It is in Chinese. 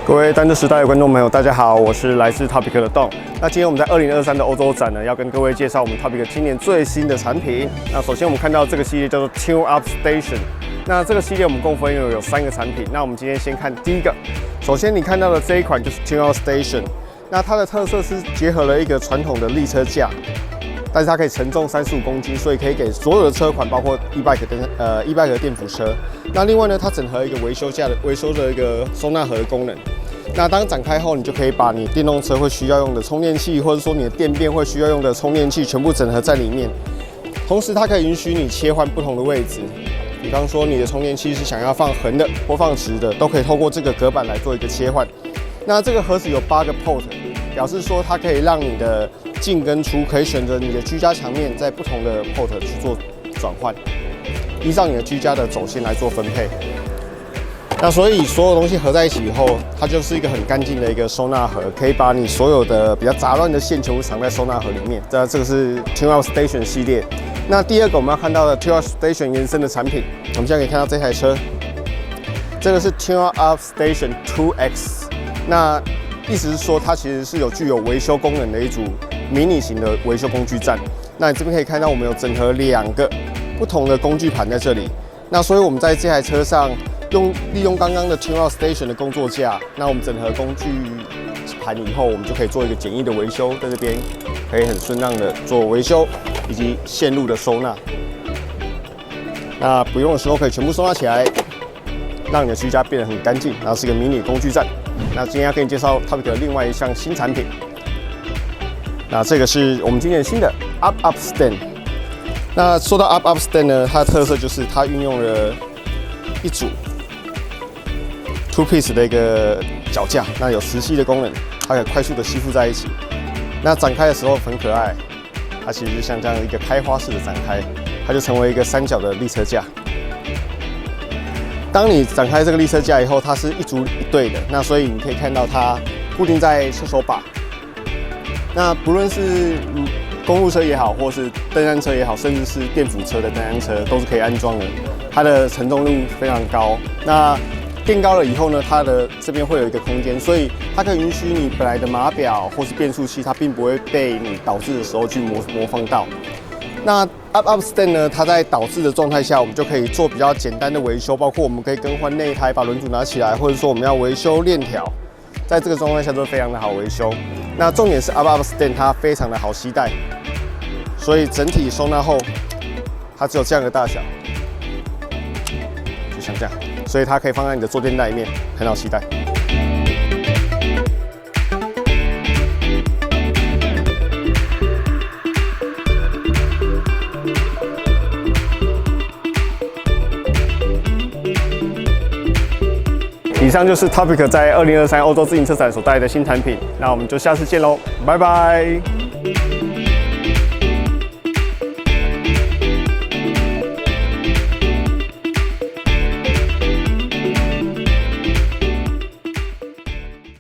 各位单车时代的观众朋友，大家好，我是来自 Topic 的Don。那今天我们在2023的欧洲展呢，要跟各位介绍我们 Topic 今年最新的产品。那首先我们看到这个系列叫做 Tune Up Station。那这个系列我们共分有3个产品。那我们今天先看第一个，首先你看到的这一款就是 Tune Up Station。那它的特色是结合了一个传统的立车架，但是它可以承重35公斤，所以可以给所有的车款，包括 e-bike 的电扶车。那另外呢，它整合一个维修的一个收纳盒的功能。那当展开后，你就可以把你电动车会需要用的充电器，或者说你的电变会需要用的充电器，全部整合在里面。同时，它可以允许你切换不同的位置，比方说你的充电器是想要放横的或放直的，都可以透过这个隔板来做一个切换。那这个盒子有8个 port， 表示说它可以让你的进跟出可以选择你的居家墙面，在不同的 port 去做转换，依照你的居家的走线来做分配。那所以所有东西合在一起以后，它就是一个很干净的一个收纳盒，可以把你所有的比较杂乱的线全部藏在收纳盒里面。这个是 Tune Up Station 系列。那第二个我们要看到的 Tune Up Station 延伸的产品，我们现在可以看到这台车，这个是 Tune Up Station 2X。那意思是说，它其实是具有维修功能的一组迷你型的维修工具站。那你这边可以看到，我们有整合2个不同的工具盘在这里。那所以我们在这台车上利用刚刚的 Tune Up Station 的工作架，那我们整合工具盘以后，我们就可以做一个简易的维修，在这边可以很顺畅的做维修以及线路的收纳。那不用的时候可以全部收纳起来，让你的居家变得很干净，然后是一个迷你工具站。那今天要跟你介绍 Topic 的另外一项新产品，那这个是我们今年新的 Up Stand。那说到 Up Stand 呢，它的特色就是它运用了一组 two piece 的一个脚架，那有磁吸的功能，它可以快速的吸附在一起。那展开的时候很可爱，它其实就像这样一个开花式的展开，它就成为一个3角的立车架。当你展开这个立车架以后，它是一组一对的，那所以你可以看到它固定在车手把。那不论是公路车也好，或是登山车也好，甚至是电扶车的登山车，都是可以安装的。它的承重力非常高。那垫高了以后呢，它的这边会有一个空间，所以它可以允许你本来的码表或是变速器，它并不会被你导致的时候去模仿到。那 Up Stand 呢，它在导致的状态下，我们就可以做比较简单的维修，包括我们可以更换内胎，把轮组拿起来，或者说我们要维修链条，在这个状态下都非常的好维修。那重点是 Up Stand 它非常的好携带，所以整体收纳后，它只有这样的大小，就像这样，所以它可以放在你的坐垫袋里面，很好携带。以上就是 Topic 在2023欧洲自行车展所带来的新产品，那我们就下次见喽，拜拜。